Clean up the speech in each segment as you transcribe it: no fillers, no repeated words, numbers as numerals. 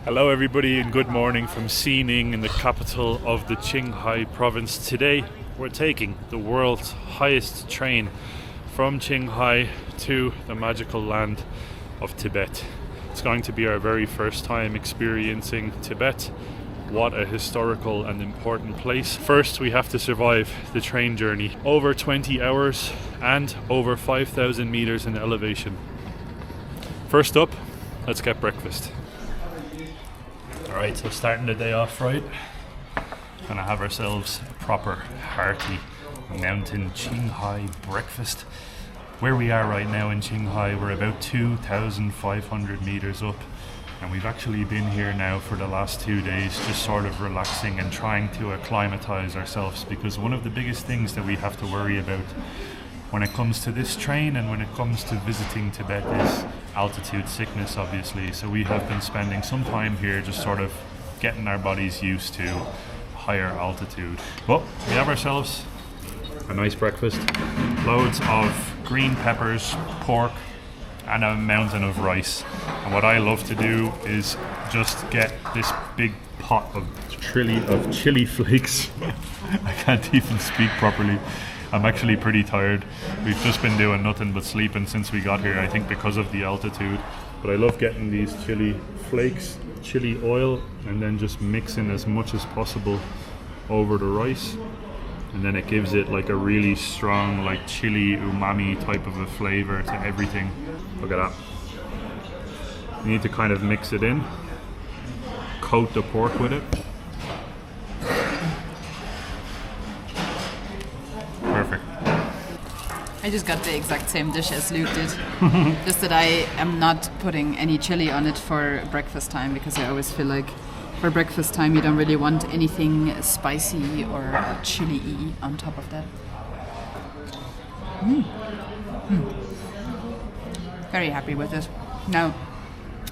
Hello everybody and good morning from Xining in the capital of the Qinghai province. Today we're taking the world's highest train from Qinghai to the magical land of Tibet. It's going to be our very first time experiencing Tibet. What a historical and important place. First we have to survive the train journey. Over 20 hours and over 5,000 meters in elevation. First up, let's get breakfast. Alright, so starting the day off right, gonna have ourselves a proper hearty mountain Qinghai breakfast. Where we are right now in Qinghai, we're about 2,500 meters up, and we've actually been here now for the last 2 days, just sort of relaxing and trying to acclimatize ourselves, because one of the biggest things that we have to worry about when it comes to this train and when it comes to visiting Tibet is altitude sickness, obviously. So we have been spending some time here just sort of getting our bodies used to higher altitude. But we have ourselves a nice breakfast. Loads of green peppers, pork, and a mountain of rice. And what I love to do is just get this big pot of chili flakes. I can't even speak properly. I'm actually pretty tired. We've just been doing nothing but sleeping since we got here, I think because of the altitude. But I love getting these chili flakes, chili oil, and then just mixing as much as possible over the rice. And then it gives it like a really strong, like chili umami type of a flavor to everything. Look at that. You need to kind of mix it in, coat the pork with it. Perfect. I just got the exact same dish as Luke did. Just that I am not putting any chili on it for breakfast time, because I always feel like for breakfast time you don't really want anything spicy or chili-y on top of that. Very happy with it. Now,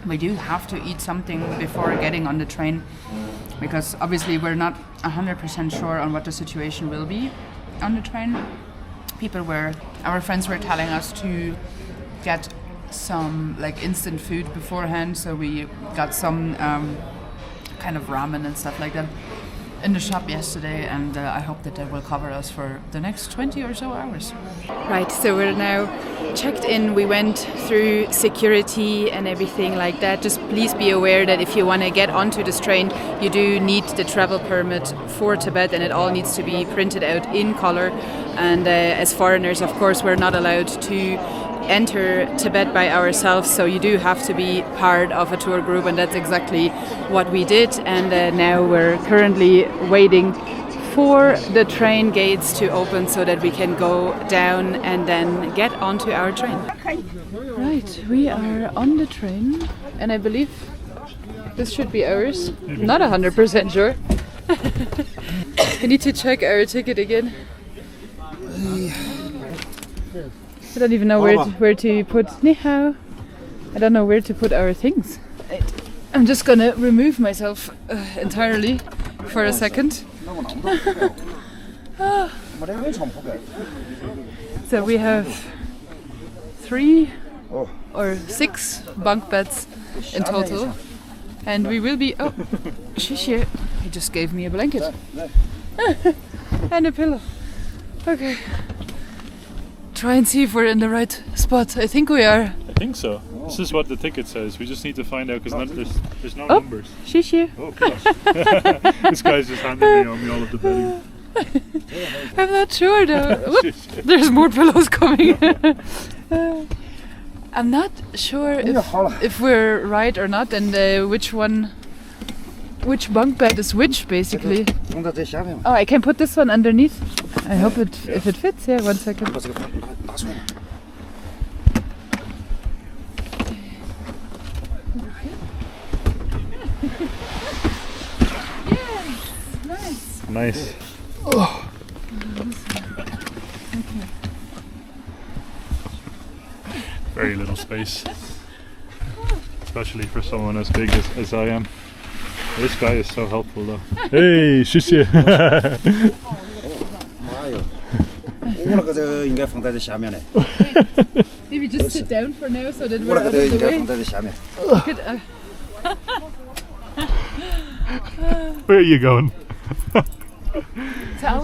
we do have to eat something before getting on the train, because obviously we're not 100% sure on what the situation will be on the train. Our friends were telling us to get some like instant food beforehand, so we got some kind of ramen and stuff like that in the shop yesterday, and I hope that will cover us for the next 20 or so hours. Right, so we're now checked in. We went through security and everything like that. Just please be aware that if you want to get onto this train, you do need the travel permit for Tibet, and it all needs to be printed out in color. And as foreigners, of course, we're not allowed to enter Tibet by ourselves, so you do have to be part of a tour group, and that's exactly what we did. And now we're currently waiting for the train gates to open so that we can go down and then get onto our train. Right, we are on the train, and I believe this should be ours. Not 100% sure. We need to check our ticket again. I don't even know where to put. Ni hao. I don't know where to put our things. I'm just gonna remove myself entirely for a second. So we have 3 or 6 bunk beds in total, and we will be. Oh, Shishi! He just gave me a blanket and a pillow. Okay. Try and see if we're in the right spot. I think we are. I think so. This is what the ticket says. We just need to find out, because there's no numbers. Shishi. Oh, gosh. This guy's just handing me all of the bedding. I'm not sure though. Whoop, there's more pillows coming. I'm not sure if we're right or not, and which bunk bed is which, basically. Oh, I can put this one underneath. I hope if it fits. Yeah, 1 second. Yes, nice. Oh. Okay. Very little space, especially for someone as big as I am. This guy is so helpful though. Hey, shishi. Maybe just sit down for now so that we're out of the way. Where are you going? So are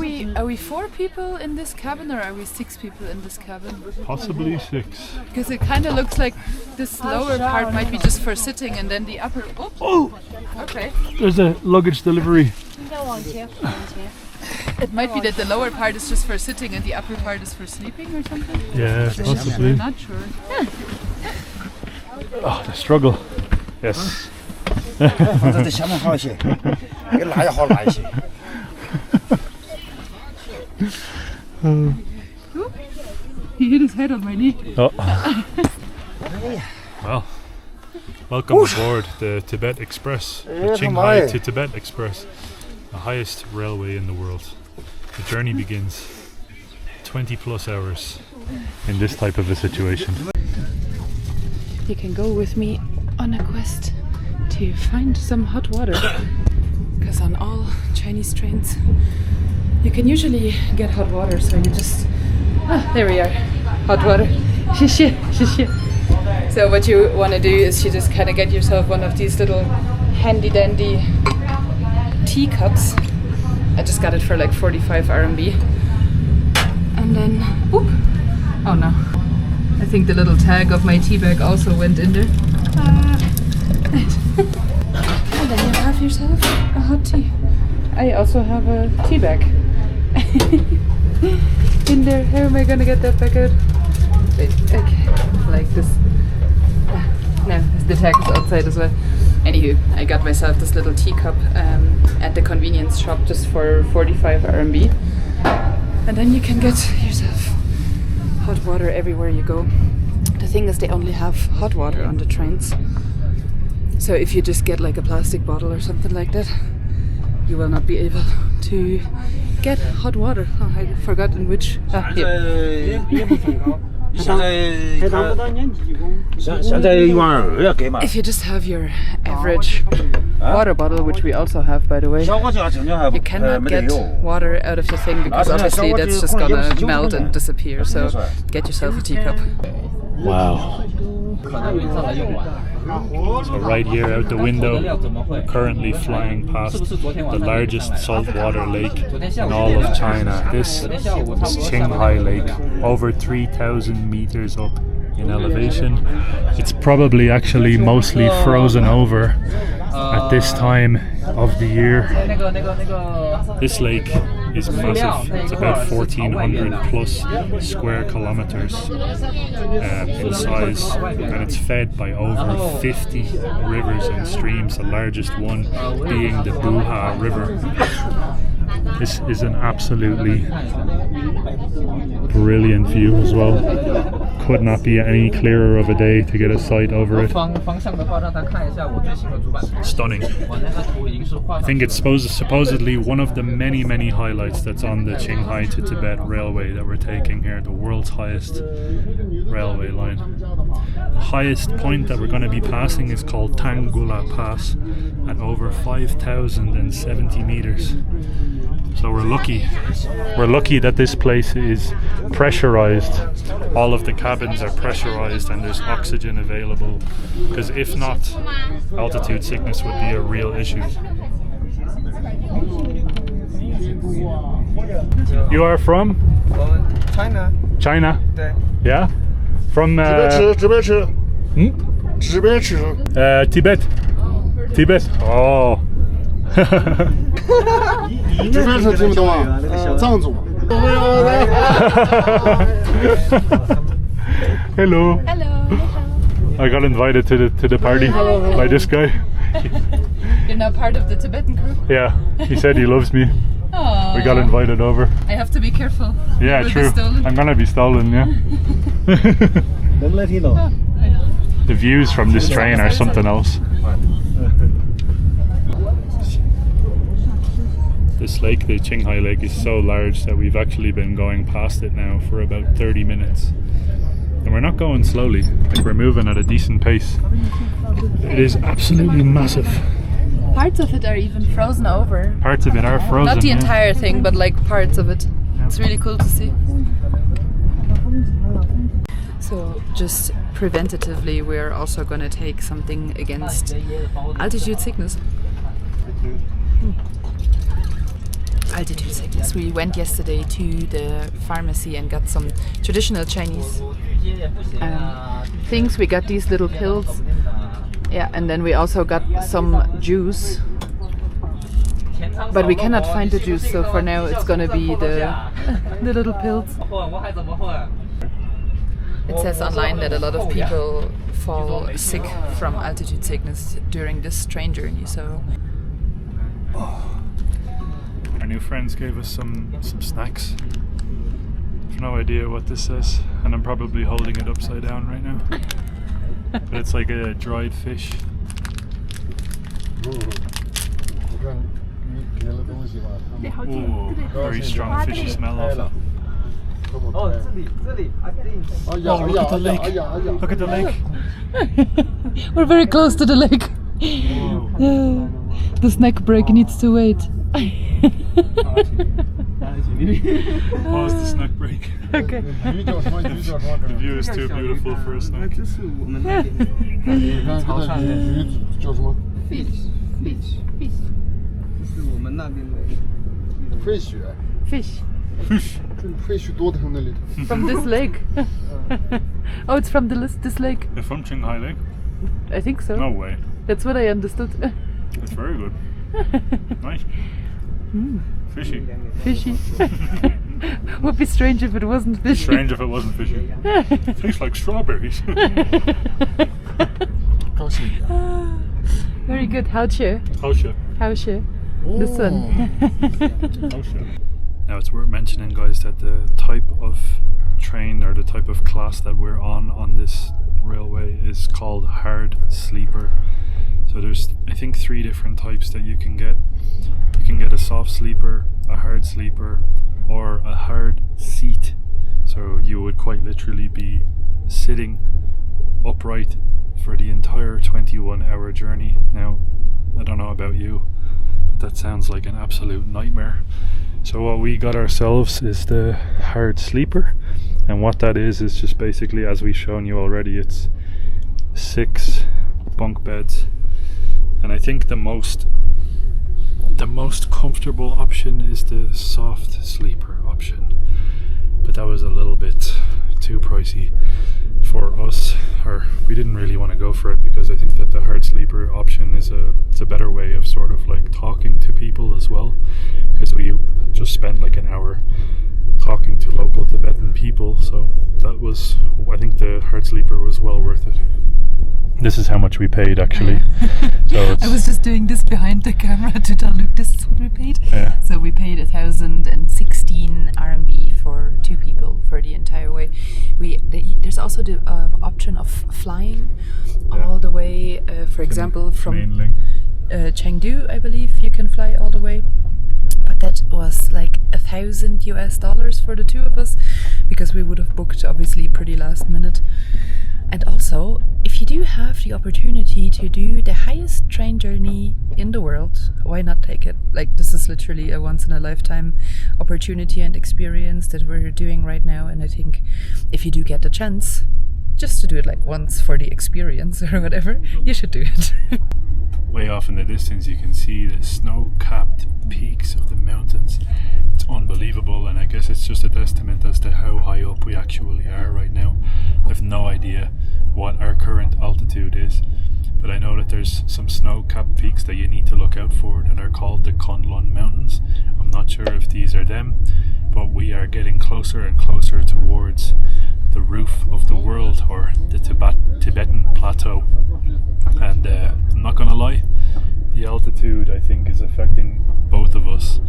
we 4 people in this cabin or are we 6 people in this cabin? Possibly 6. Because it kind of looks like this lower part might be just for sitting and then the upper... Oops. Oh! Okay. There's a luggage delivery. It might be that the lower part is just for sitting and the upper part is for sleeping or something? Yeah, possibly. I'm not sure. Oh, the struggle. Yes. He hit his head on my knee. Oh. Well, welcome aboard the Tibet Express, the Qinghai to Tibet Express, the highest railway in the world. The journey begins 20 plus hours in this type of a situation. You can go with me on a quest to find some hot water. Because on all Chinese trains you can usually get hot water, so you just... Ah, there we are. Hot water. So what you want to do is you just kind of get yourself one of these little handy dandy teacups. I just got it for like 45 RMB. And then... Oop! Oh no. I think the little tag of my tea bag also went in there. And then you have yourself a hot tea. I also have a tea bag. In there. How am I gonna get that back out? Wait, okay, like this. No, the tag is outside as well. Anywho, I got myself this little teacup at the convenience shop just for 45 RMB. And then you can get yourself hot water everywhere you go. The thing is, they only have hot water on the trains. So if you just get like a plastic bottle or something like that, you will not be able to get hot water. Oh, I forgot in which. Here. If you just have your average water bottle, which we also have, by the way, you cannot get water out of the thing because obviously that's just gonna melt and disappear. So get yourself a teacup. Wow. So right here out the window, we're currently flying past the largest saltwater lake in all of China. This is Qinghai Lake, over 3,000 meters up in elevation. It's probably actually mostly frozen over at this time of the year. This lake is massive. It's about 1,400 plus square kilometers in size, and it's fed by over 50 rivers and streams, the largest one being the Buha River. This is an absolutely brilliant view as well. Could not be any clearer of a day to get a sight over it. Stunning. I think it's supposedly one of the many highlights that's on the Qinghai to Tibet railway that we're taking here, the world's highest railway line. The highest point that we're going to be passing is called Tanggula Pass at over 5,070 meters. So we're lucky that this place is pressurized. All of the cabins are pressurized and there's oxygen available, because if not, altitude sickness would be a real issue. You are from? China. China? Yeah? From Tibet. Tibet. Oh. 这边是听不懂啊，藏族。Hello. Hello. I got invited to the party by this guy. You're now part of the Tibetan crew? Yeah, he said he loves me. Aww. We got invited over. I have to be careful. Yeah, true. I'm gonna be stolen, yeah. The views from this train are something else. This lake, the Qinghai Lake, is so large that we've actually been going past it now for about 30 minutes. And we're not going slowly, like we're moving at a decent pace. It is absolutely massive. Parts of it are even frozen over. Parts of it are frozen. Not the entire thing, but like parts of it. It's really cool to see. So just preventatively, we're also going to take something against altitude sickness. Altitude sickness. We went yesterday to the pharmacy and got some traditional Chinese things. We got these little pills. Yeah, and then we also got some juice. But we cannot find the juice, so for now it's gonna be the little pills. It says online that a lot of people fall sick from altitude sickness during this train journey, so... Our new friends gave us some snacks. I've no idea what this says, and I'm probably holding it upside down right now. But it's like a dried fish. Ooh, very strong fishy smell off it. Oh, look at the lake! Look at the lake! We're very close to the lake. The snack break needs to wait. Pause the snack break. Okay. The view is too beautiful for a snack. Fish. Fish. Fish From this lake. Oh, it's from this lake. They're from Qinghai Lake? I think so. No way. That's what I understood. That's very good. Nice. Fishy. Fishy. Would be strange if it wasn't fishy. Strange if it wasn't fishy. Tastes like strawberries. Very good. Howche. Howche. This one. Now it's worth mentioning, guys, that the type of train or the type of class that we're on this railway is called hard sleeper. So there's, I think, 3 different types that you can get. You can get a soft sleeper, a hard sleeper, or a hard seat. So you would quite literally be sitting upright for the entire 21-hour journey. Now, I don't know about you, but that sounds like an absolute nightmare. So what we got ourselves is the hard sleeper, and what that is just basically, as we've shown you already, it's 6 bunk beds. And I think the most comfortable option is the soft sleeper option, but that was a little bit too pricey for us, or we didn't really want to go for it, because I think that the hard sleeper option is it's a better way of sort of like talking to people as well, because we just spent like an hour talking to local Tibetan people, so that was, I think the hard sleeper was well worth it. This is how much we paid, actually. So I was just doing this behind the camera to tell Luke this is what we paid. Yeah. So we paid 1,016 RMB for 2 people for the entire way. There's also the option of flying all the way, for example, from Chengdu, I believe you can fly all the way. But that was like $1,000 for the 2 of us, because we would have booked obviously pretty last minute. And also, if you do have the opportunity to do the highest train journey in the world, why not take it? Like, this is literally a once-in-a-lifetime opportunity and experience that we're doing right now, and I think if you do get the chance, just to do it like once for the experience or whatever, you should do it. Way off in the distance you can see the snow-capped peaks of the mountains. It's unbelievable, and I guess it's just a testament as to how high up we actually are right now. I have no idea what our current altitude is, but I know that there's some snow-capped peaks that you need to look out for that are called the Kunlun Mountains. I'm not sure if these are them, but we are getting closer and closer towards the roof of the world, or the Tibetan plateau. And I'm not gonna lie, the altitude I think is affecting both of us.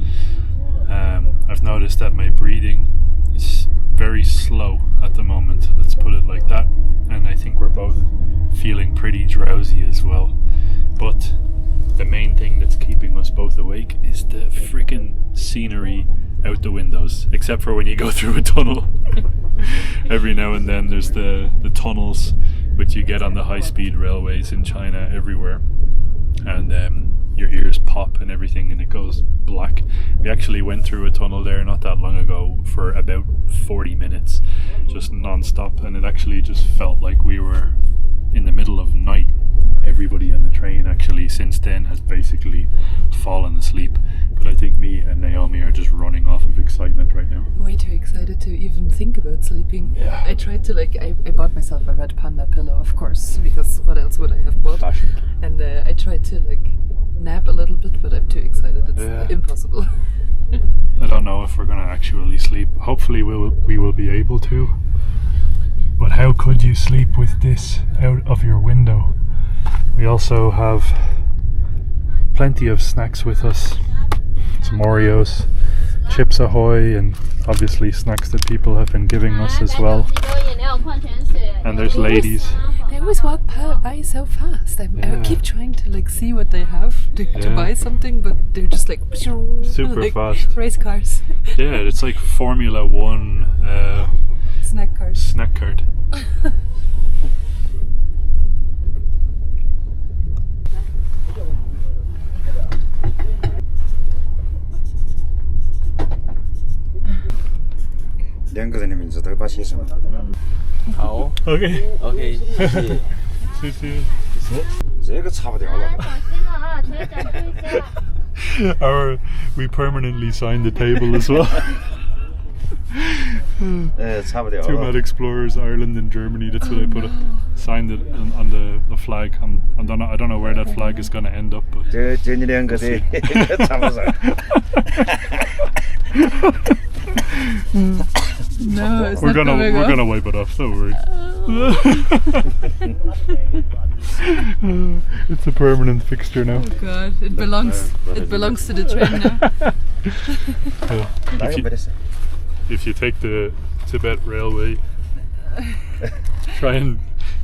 I've noticed that my breathing is very slow at the moment, let's put it like that, and I think we're both feeling pretty drowsy as well. But the main thing that's keeping us both awake is the freaking scenery out the windows, except for when you go through a tunnel. Every now and then there's the tunnels which you get on the high-speed railways in China everywhere, and your ears pop and everything, and it goes black. We actually went through a tunnel there not that long ago for about 40 minutes, just non-stop, and it actually just felt like we were in the middle of night. Everybody on the train actually since then has basically fallen asleep, but I think me and Naomi are just running off of excitement right now. Way too excited to even think about sleeping. Yeah. I tried to I bought myself a red panda pillow, of course, because what else would I have bought? Fashion. And I tried to nap a little bit, but I'm too excited. It's impossible. I don't know if we're gonna actually sleep. Hopefully we will be able to. But how could you sleep with this out of your window? We also have plenty of snacks with us. Some Oreos, Chips Ahoy, and obviously snacks that people have been giving us as well. And there's ladies. They always walk by so fast. I keep trying to see what they have to buy something, but they're just super fast. Race cars. Yeah, it's like Formula 1 snack cars. Snack cart.2个人的名字都把写上了。好 OK， ，OK， 谢谢。谢谢。这个擦不掉了。We permanently signed the table as well. 擦不掉了。 Two Mad Explorers, Ireland and Germany. That's what I put it. Signed it on the flag. I don't know where that flag is going to end up, but 就你2个的擦不上。 No, it's we're not gonna coming off. wipe it off. Don't worry. It's a permanent fixture now. Oh God, it belongs to the train now. If you take the Tibet Railway, try and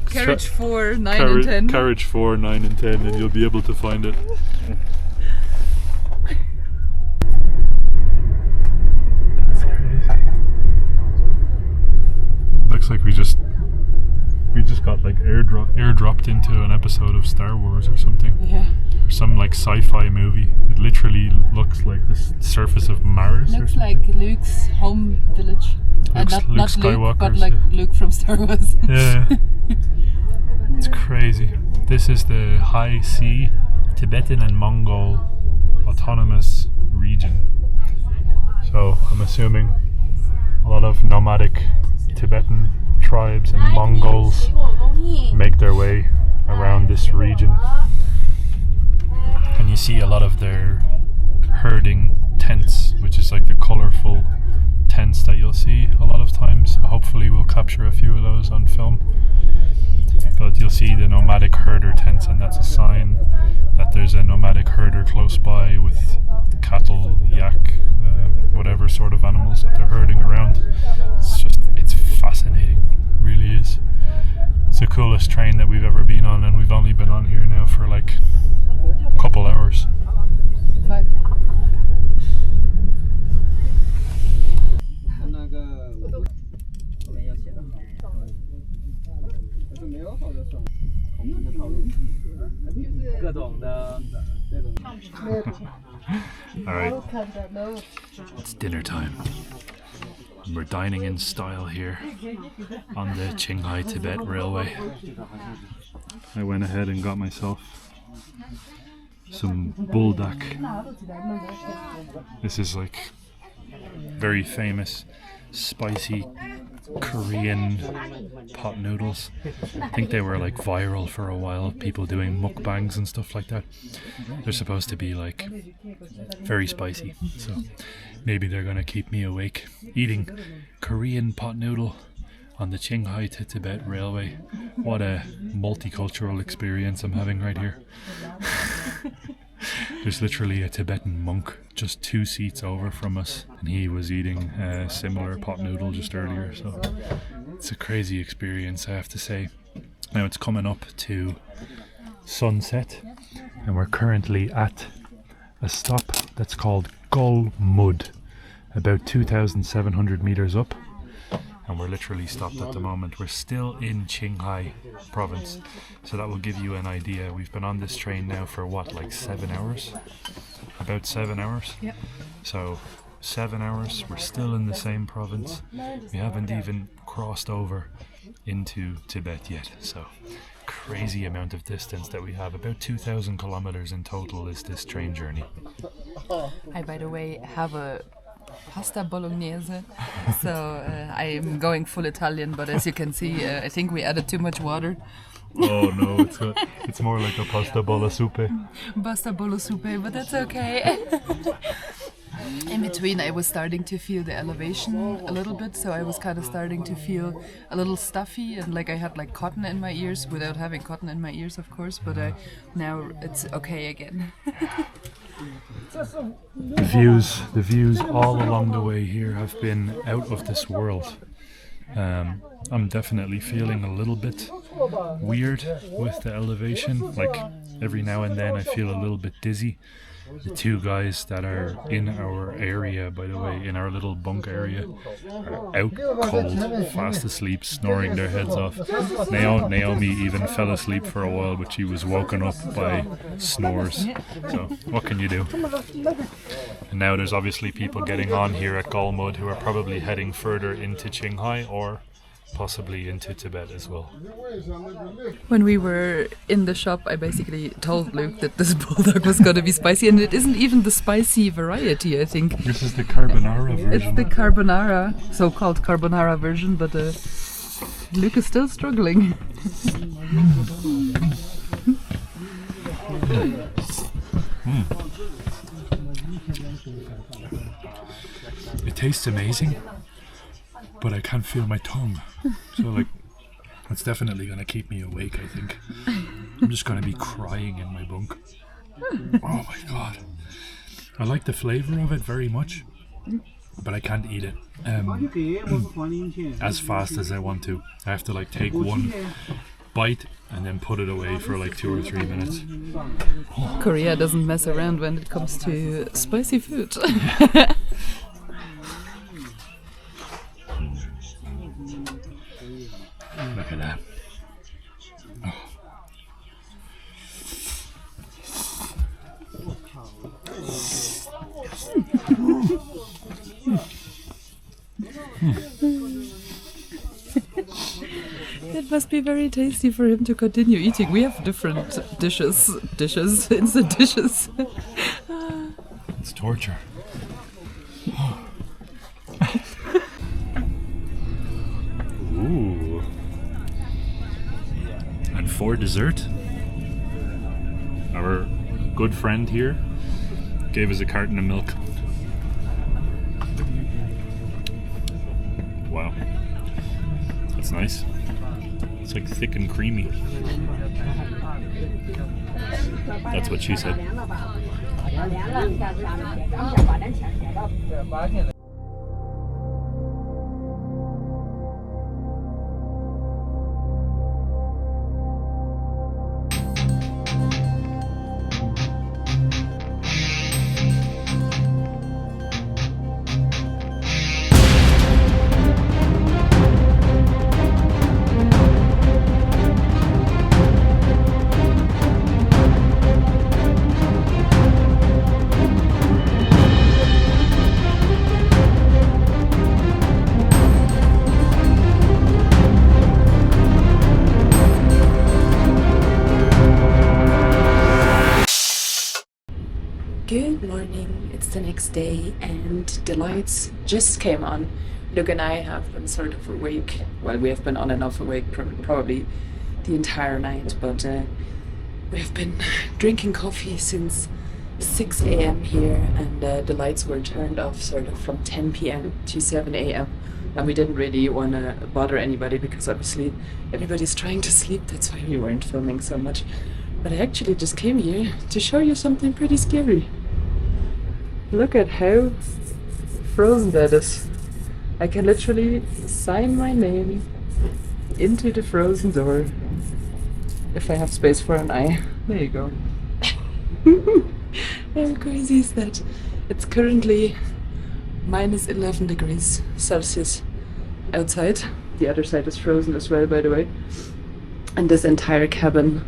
Carriage 4, 9 and 10. Carriage 4, 9 and 10, and you'll be able to find it. Looks like we just got airdropped into an episode of Star Wars or something. Yeah. Or some sci-fi movie. It literally looks like the surface of Mars. Looks like Luke's home village. Not Luke, but Luke from Star Wars. Yeah. It's crazy. This is the High Sea Tibetan and Mongol Autonomous Region. So I'm assuming a lot of nomadic Tibetan tribes and Mongols make their way around this region. And you see a lot of their herding tents, which is the colourful tents that you'll see a lot of times. Hopefully we'll capture a few of those on film. But you'll see the nomadic herder tents, and that's a sign that there's a nomadic herder close by with cattle, yak, whatever sort of animals that they're herding around. It's fascinating, it really is. It's the coolest train that we've ever been on, and we've only been on here now for a couple hours. 5. Alright, it's dinner time. We're dining in style here on the Qinghai Tibet Railway. I went ahead and got myself some buldak. This is very famous spicy Korean pot noodles. I think they were viral for a while, people doing mukbangs and stuff like that. They're supposed to be very spicy, so maybe they're gonna keep me awake eating Korean pot noodle on the Qinghai to Tibet Railway. What a multicultural experience I'm having right here. There's literally a Tibetan monk just 2 seats over from us, and he was eating a similar pot noodle just earlier, so it's a crazy experience, I have to say. Now it's coming up to sunset, and we're currently at a stop that's called Gol Mud, about 2,700 meters up, and we're literally stopped at the moment. We're still in Qinghai province, so that will give you an idea. We've been on this train now for what, like 7 hours? About 7 hours? Yeah. So 7 hours, we're still in the same province. We haven't even crossed over into Tibet yet, so crazy amount of distance that we have. About 2,000 kilometers in total is this train journey. I, by the way, have a pasta bolognese, so I'm going full Italian, but as you can see, I think we added too much water. Oh no, it's more like a pasta bolo soupe. Pasta bolo soupe, but that's okay. In between, I was starting to feel the elevation a little bit, so I was kind of starting to feel a little stuffy, and like I had like cotton in my ears, without having cotton in my ears, of course, but now it's okay again. The views all along the way here have been out of this world. I'm definitely feeling a little bit weird with the elevation. Like every now and then I feel a little bit dizzy. The two guys that are in our area, by the way, in our little bunk area, are out cold, fast asleep, snoring their heads off. Naomi even fell asleep for a while, but she was woken up by snores. So what can you do? And now there's obviously people getting on here at Golmud who are probably heading further into Qinghai or possibly into Tibet as well. When we were in the shop, I basically told Luke that this bulldog was going to be spicy, and it isn't even the spicy variety, I think. This is the carbonara version. It's the carbonara, so-called carbonara version, but Luke is still struggling. It tastes amazing, but I can't feel my tongue. So like, it's definitely going to keep me awake, I think. I'm just going to be crying in my bunk. Oh my god. I like the flavour of it very much, but I can't eat it as fast as I want to. I have to like take one bite and then put it away for like 2 or 3 minutes. Korea doesn't mess around when it comes to spicy food. Look at that. It must be very tasty for him to continue eating. We have different dishes, instant dishes. It's torture. Ooh. And for dessert, our good friend here gave us a carton of milk. Wow. That's nice. It's like thick and creamy. That's what she said. Good morning, it's the next day and the lights just came on. Luke and I have been sort of awake, well, we have been on and off awake probably the entire night, but we have been drinking coffee since 6 a.m. here, and the lights were turned off sort of from 10 p.m. to 7 a.m. and we didn't really want to bother anybody because obviously everybody's trying to sleep, that's why we weren't filming so much. But I actually just came here to show you something pretty scary. Look at how frozen that is. I can literally sign my name into the frozen door if I have space for an eye. There you go. How crazy is that? It's currently minus 11 degrees Celsius outside. The other side is frozen as well, by the way. And this entire cabin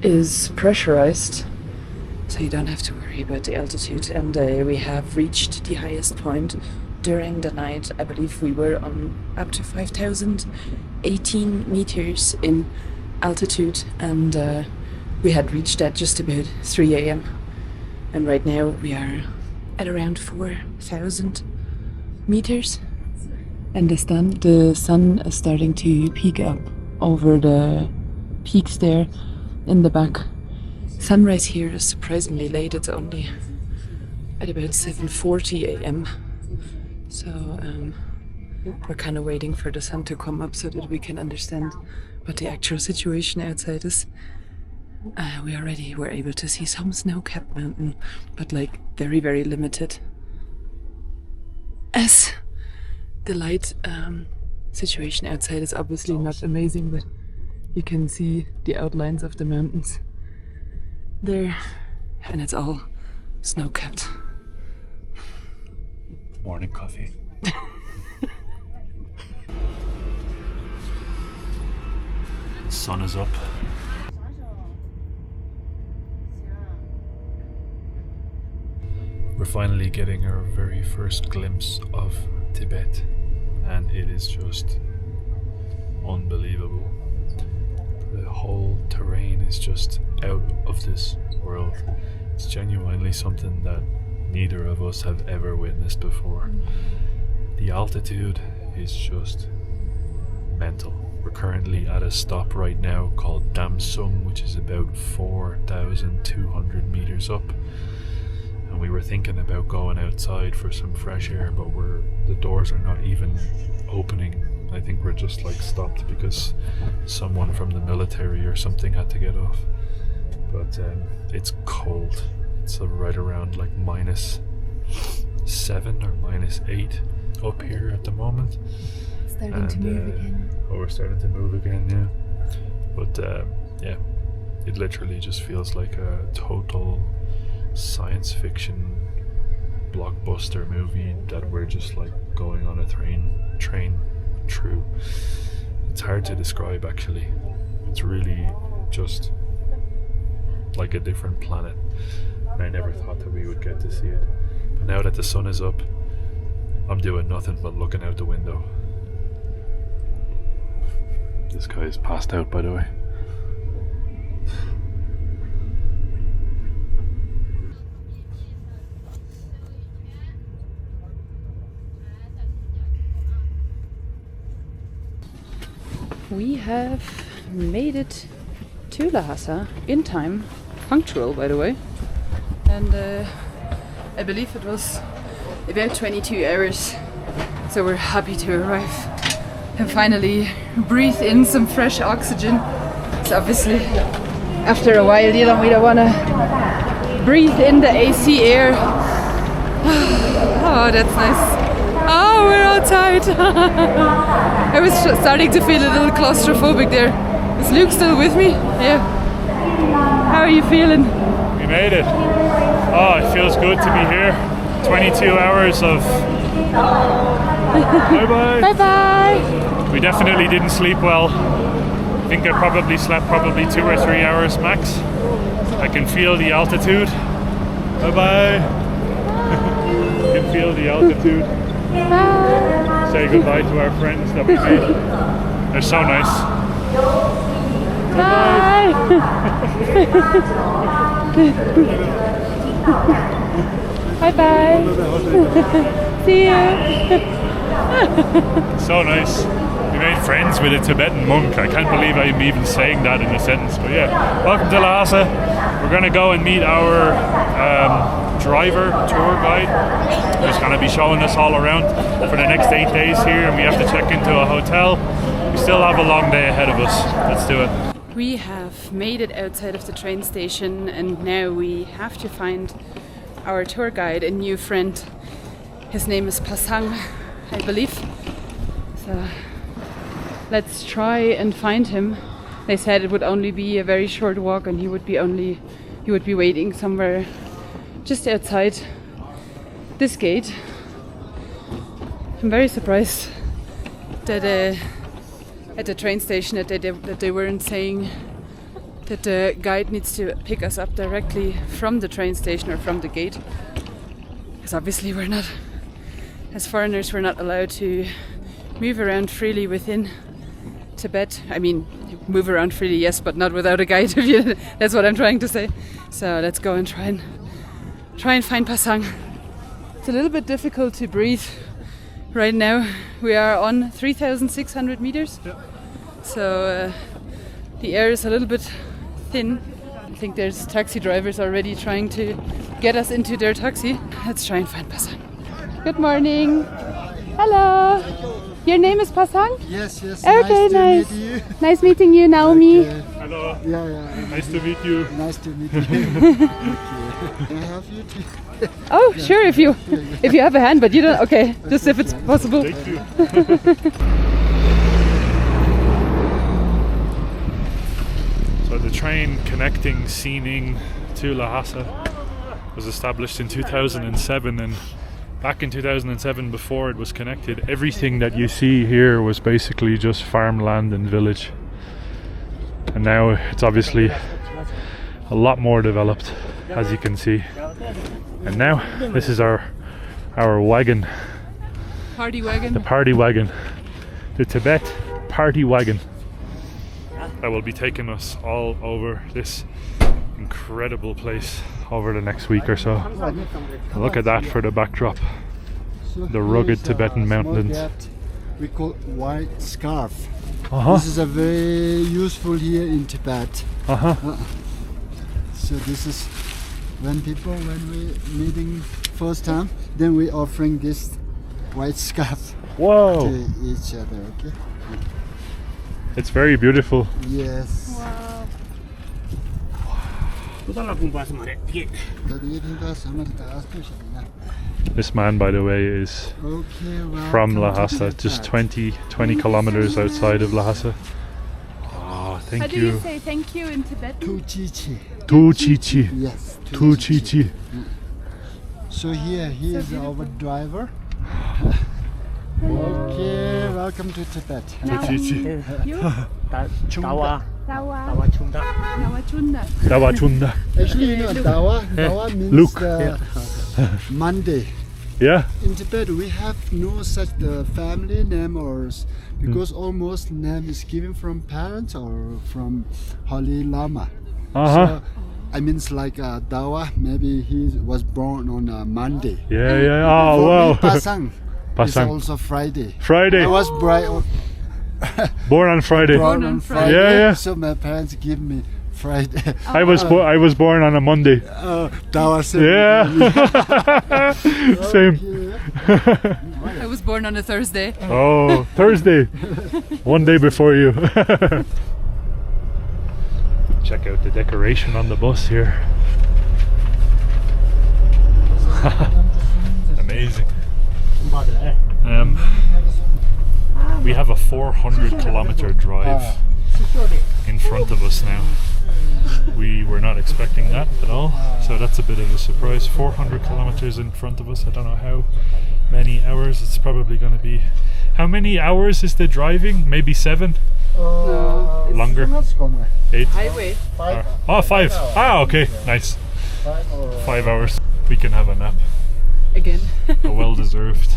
is pressurized, so you don't have to worry about the altitude. And we have reached the highest point during the night. I believe we were on up to 5,018 meters in altitude, and we had reached that just about 3 a.m. And right now we are at around 4,000 meters. And the sun is starting to peek up over the peaks there in the back. Sunrise here is surprisingly late. It's only at about 7:40 a.m. So we're kind of waiting for the sun to come up so that we can understand what the actual situation outside is. We already were able to see some snow-capped mountain, but like very, very limited. As the light situation outside is obviously not amazing, but you can see the outlines of the mountains there, and it's all snow-capped. Morning coffee. Sun is up. We're finally getting our very first glimpse of Tibet, and it is just unbelievable. The whole terrain is just out of this world. It's genuinely something that neither of us have ever witnessed before. The altitude is just mental. We're currently at a stop right now called Damsung, which is about 4,200 meters up. And we were thinking about going outside for some fresh air, but the doors are not even opening. I think we're just like stopped because someone from the military or something had to get off. But it's cold. It's right around like -7 or -8 up here at the moment. Starting to move again. Oh, we're starting to move again, yeah. But yeah, it literally just feels like a total science fiction blockbuster movie that we're just like going on a train through. It's hard to describe actually. It's really just like a different planet. And I never thought that we would get to see it. But now that the sun is up, I'm doing nothing but looking out the window. This guy is passed out, by the way. We have made it to Lhasa in time, punctual by the way, and I believe it was about 22 hours, so we're happy to arrive and finally breathe in some fresh oxygen. So obviously after a while we don't want to breathe in the AC air. Oh, that's nice. Oh, we're outside. I was starting to feel a little claustrophobic there. Is Luke still with me? Yeah. How are you feeling? We made it. Oh, it feels good to be here. 22 hours of... Bye-bye. Bye-bye. We definitely didn't sleep well. I think I probably slept 2 or 3 hours max. I can feel the altitude. Bye-bye. I can feel the altitude. Bye. Say goodbye to our friends that we made. They're so nice. Bye. Bye-bye. See you. So nice. We made friends with a Tibetan monk. I can't believe I'm even saying that in a sentence. But yeah, welcome to Lhasa. We're going to go and meet our driver, tour guide, who's going to be showing us all around for the next 8 days here, and we have to check into a hotel. We still have a long day ahead of us. Let's do it. We have made it outside of the train station, and now we have to find our tour guide, a new friend. His name is Pasang, I believe. So let's try and find him. They said it would only be a very short walk, and he would be waiting somewhere just outside this gate. I'm very surprised that at the train station that they weren't saying that the guide needs to pick us up directly from the train station or from the gate. Because obviously we're not, as foreigners, we're not allowed to move around freely within Tibet. I mean, move around freely, yes, but not without a guide. That's what I'm trying to say. So let's go and try and find Pasang. It's a little bit difficult to breathe right now. We are on 3,600 meters. So the air is a little bit thin. I think there's taxi drivers already trying to get us into their taxi. Let's try and find Pasang. Good morning. Hello. Your name is Pasang? Yes, yes. Okay, nice to meet you. Nice meeting you, Naomi. Okay. Hello. Yeah. Nice to meet you. Nice to meet you. Okay. Can I help you too? Oh, sure, if you have a hand, but you don't. Okay, just if it's possible. Thank you. So the train connecting Xining to Lhasa was established in 2007, and back in 2007, before it was connected, everything that you see here was basically just farmland and village. And now it's obviously a lot more developed, as you can see. And now this is our wagon. Party wagon. The party wagon. The Tibet party wagon. That will be taking us all over this incredible place over the next week or so. Look at that for the backdrop. The rugged Tibetan mountains. We call white scarf. Uh-huh. This is a very useful here in Tibet. Uh-huh. So this is when we're meeting first time, then we're offering this white scarf Whoa! to each other, okay? It's very beautiful. Yes. Wow. This man, by the way, is from Lhasa, just 20 kilometers outside of Lhasa. Oh, thank How do you say thank you in Tibetan? Tu chi chi. Tu chi chi. Yes. Tu chi chi. So he is our driver. Okay, welcome to Tibet. Tu chi chi. You? Dawa. Dawa. Nawachunda. Dawa chunda. Actually, you know, Dawa means Luke. Monday. Yeah? In Tibet, we have no such family name because almost name is given from parents or from Holy Lama. Uh-huh. So, I mean, it's like Dawa, maybe he was born on a Monday. Yeah. Oh, For wow. me, Pasang. It's Pasang. also Friday. Friday. I was Born on Friday. born on Friday. Yeah. So my parents give me Friday. I was born on a Monday. Dawa said. Yeah. Same. I was born on a Thursday. Oh, Thursday. One day before you. Check out the decoration on the bus here. Amazing. We have a 400-kilometer drive in front of us now. We were not expecting that at all, so that's a bit of a surprise. 400 kilometers in front of us. I don't know how many hours. It's probably going to be... How many hours is the driving? Maybe 7? Longer? 8? Highway. 5. Oh, 5. Ah, okay. Nice. 5 hours. We can have a nap. Again. A well-deserved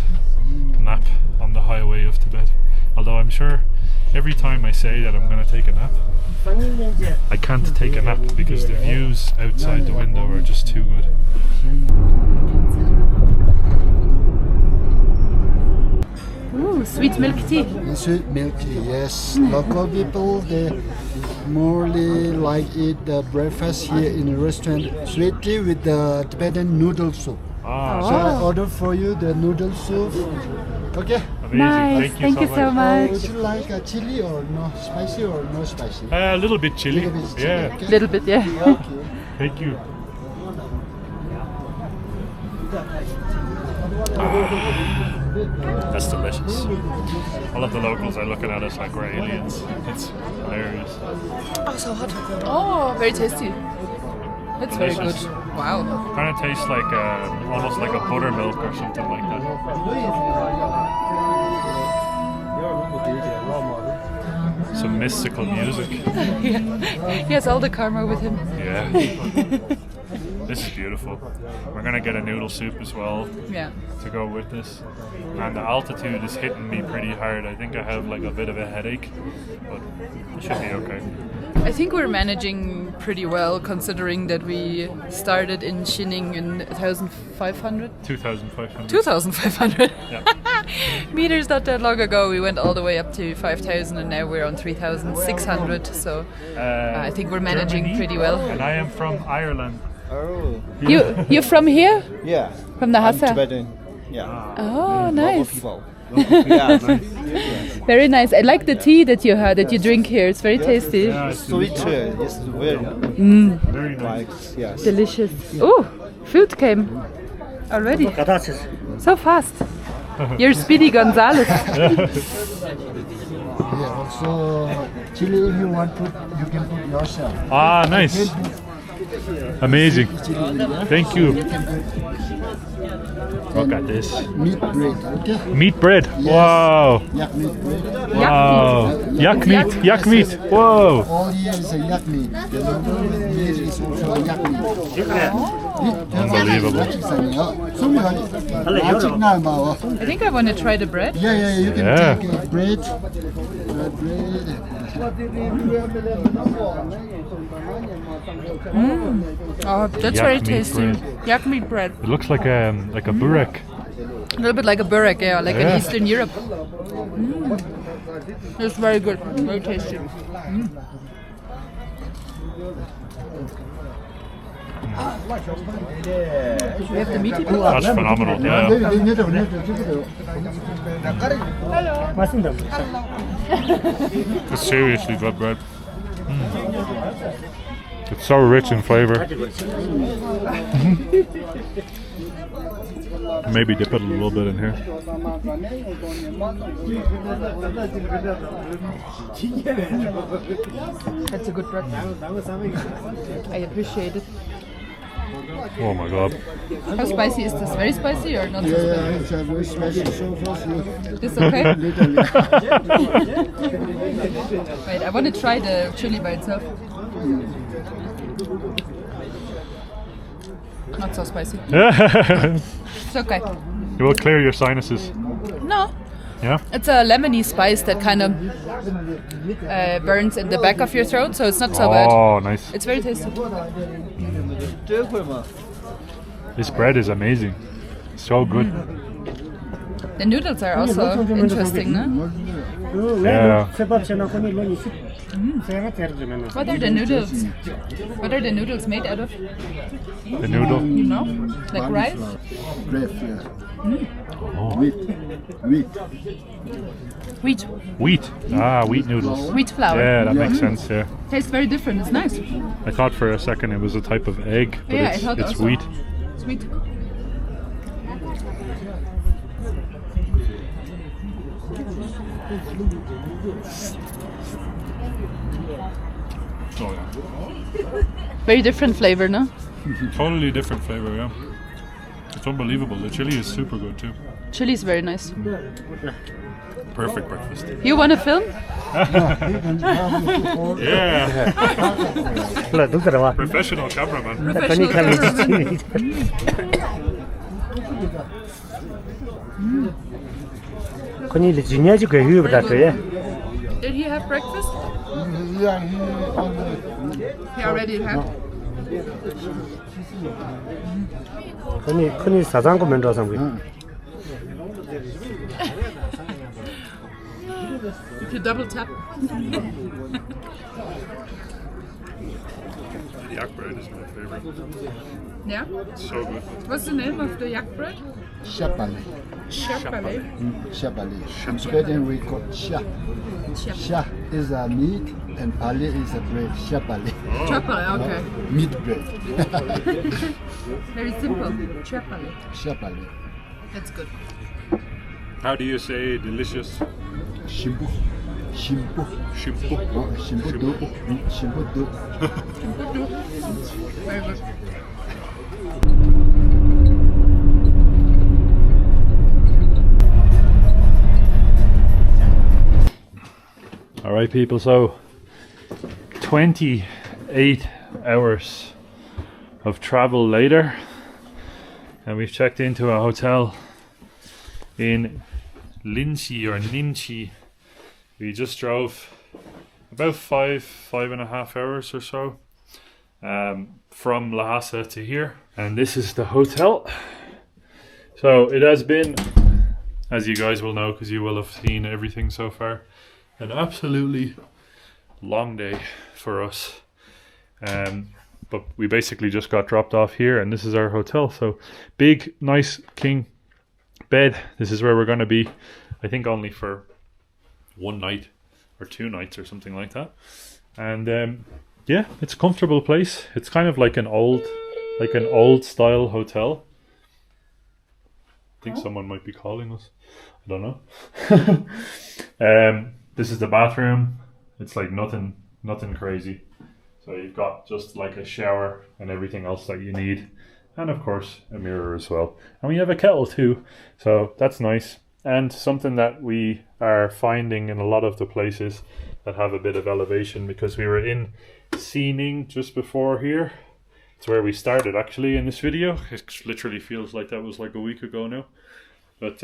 nap on the highway of Tibet. Although I'm sure every time I say that I'm going to take a nap, I can't take a nap because the views outside the window are just too good. Ooh, sweet milk tea. Sweet milk tea, yes. Local people, they morely like eat the breakfast here in the restaurant. Sweet tea with the Tibetan noodle soup. Ah, So I order for you the noodle soup. Okay. amazing. Nice. Thank you so much. Would you like a chili or no spicy or no spicy? A little bit chilly. Little bit chili, Yeah. okay? Little bit, yeah. Okay. Thank you. That's delicious. All of the locals are looking at us like we're aliens. It's hilarious. Oh, so hot. Oh, very tasty. That's very good. Delicious. Wow. Kind of tastes like almost like a buttermilk or something like that. some mystical music. He has all the karma with him. Yeah. This is beautiful. We're gonna get a noodle soup as well Yeah. to go with this. And the altitude is hitting me pretty hard. I think I have like a bit of a headache, but it should be okay. I think we're managing pretty well considering that we started in Xining in 1,500. 2,500. 2,500 Yeah. meters not that long ago. We went all the way up to 5,000 and now we're on 3,600. So I think we're managing Germany, pretty well. And I am from Ireland. Oh. You're from here? Yeah. From the Lhasa? Tibetan. Yeah. Oh, nice. People. Yeah. Very nice. I like the tea that you drink here. It's very tasty. Yeah, it's Sweet. It's very very nice. nice. Yes. Delicious. Oh, food came already. So fast. You're Speedy Gonzales. Yeah, also chili if you want put, you can put yourself. Ah, nice. Amazing. Thank you. Look at this. Meat bread, okay? Meat bread. Yes. Wow. Yak meat bread. Wow. Yak meat. Yak meat. Whoa. All here is a yak meat. The noodle with meat is also a yak meat. Unbelievable. I think I want to try the bread. Yeah, you can Yeah. take bread. Oh, that's Yak very meat tasty. bread. Yak meat bread. It looks like a burek. A little bit like a burek, yeah, like Yeah. in Eastern Europe. It's very good, very tasty. We have the meaty bit. That's phenomenal. Yeah. It's seriously good bread. It's so rich in flavor. Maybe dip it a little bit in here. That's a good bread. I appreciate it. Oh my god. How spicy is this? Very spicy or not so spicy? Yeah, it's a very special so far. This okay? Wait, I want to try the chili by itself. Not so spicy. It's okay. It will clear your sinuses. No, Yeah? it's a lemony spice that kind of burns in the back of your throat, so it's not so bad. Oh, nice. It's very tasty. This bread is amazing. So good. The noodles are also interesting, no? Yeah. What are the noodles? What are the noodles made out of? The noodle. You know, like rice. Bread, yeah. Oh. Wheat. Wheat. Ah, wheat noodles. Wheat flour. Yeah, that makes sense. Yeah. Tastes very different. It's nice. I thought for a second it was a type of egg, but Yeah, I it's thought also. wheat. Sweet. Oh yeah. Very different flavor, no? Totally different flavor, yeah. It's unbelievable. The chili is super good too. Chili is very nice. Perfect breakfast. You want to film? Yeah. 누구더라? Professional cameraman. Professional cameraman. Kuni le jinyaji ko hiu bata to ye. Did he have breakfast? Yeah, He already had. Kuni 사장 거 면도 상부. If you double tap. The yak bread is my favorite. Yeah? So good. What's the name of the yak bread? Shapale. Shapale. Shapale. In Sweden we call sha. Sha is a meat and pale is a bread. Shapale. Chapale, okay. Meat bread. Very simple. Chapale. Shapale. That's good. How do you say delicious? Shimpu. Shimpu. Shimpu. Shimpu do. Shimpu do. Very good. All right, Alright people, so 28 hours of travel later, and we've checked into a hotel in Linchi or Ninchi. We just drove about five and a half hours or so from Lhasa to here, and this is the hotel. So it has been, as you guys will know because you will have seen everything so far, an absolutely long day for us. But we basically just got dropped off here, and this is our hotel. So big, nice king bed. This is where we're going to be, I think only for one night or 2 nights or something like that. And yeah, it's a comfortable place. It's kind of like an old style hotel. I think someone might be calling us. I don't know. This is the bathroom. It's like nothing crazy. So you've got just like a shower and everything else that you need. And of course a mirror as well. And we have a kettle too. So that's nice. And something that we are finding in a lot of the places that have a bit of elevation, because we were in Xining just before here. It's where we started actually in this video. It literally feels like that was like a week ago now. But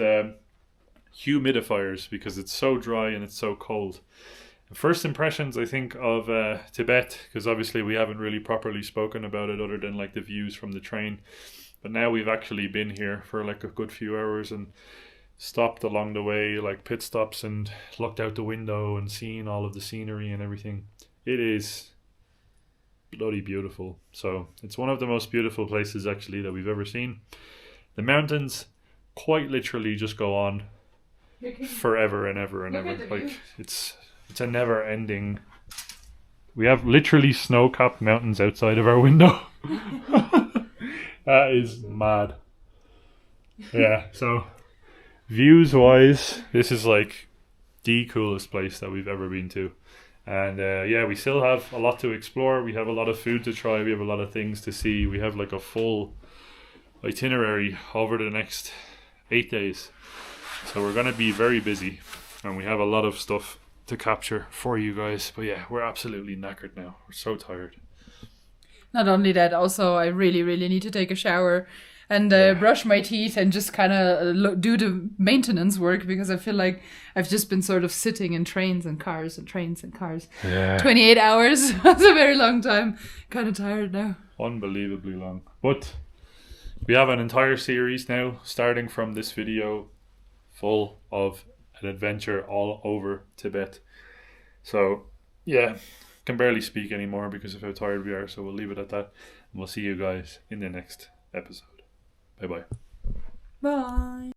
humidifiers, because it's so dry and it's so cold. First impressions, I think, of Tibet, because obviously we haven't really properly spoken about it other than like the views from the train. But now we've actually been here for like a good few hours and stopped along the way, like pit stops, and looked out the window and seen all of the scenery and everything. It is bloody beautiful. So it's one of the most beautiful places actually that we've ever seen. The mountains quite literally just go on forever and ever and ever. Like it's a never ending. We have literally snow-capped mountains outside of our window. That is mad. Yeah, so views wise, this is like the coolest place that we've ever been to. And yeah, we still have a lot to explore. We have a lot of food to try. We have a lot of things to see. We have like a full itinerary over the next 8 days. So we're going to be very busy, and we have a lot of stuff to capture for you guys. But yeah, we're absolutely knackered now. We're so tired. Not only that, also I really need to take a shower and brush my teeth and just kind of do the maintenance work, because I feel like I've just been sort of sitting in trains and cars and trains and cars. Yeah. 28 hours. That's a very long time. Kind of tired now. Unbelievably long. But we have an entire series now, starting from this video, full of an adventure all over Tibet. So yeah, can barely speak anymore because of how tired we are, so we'll leave it at that, and we'll see you guys in the next episode. Bye bye. Bye.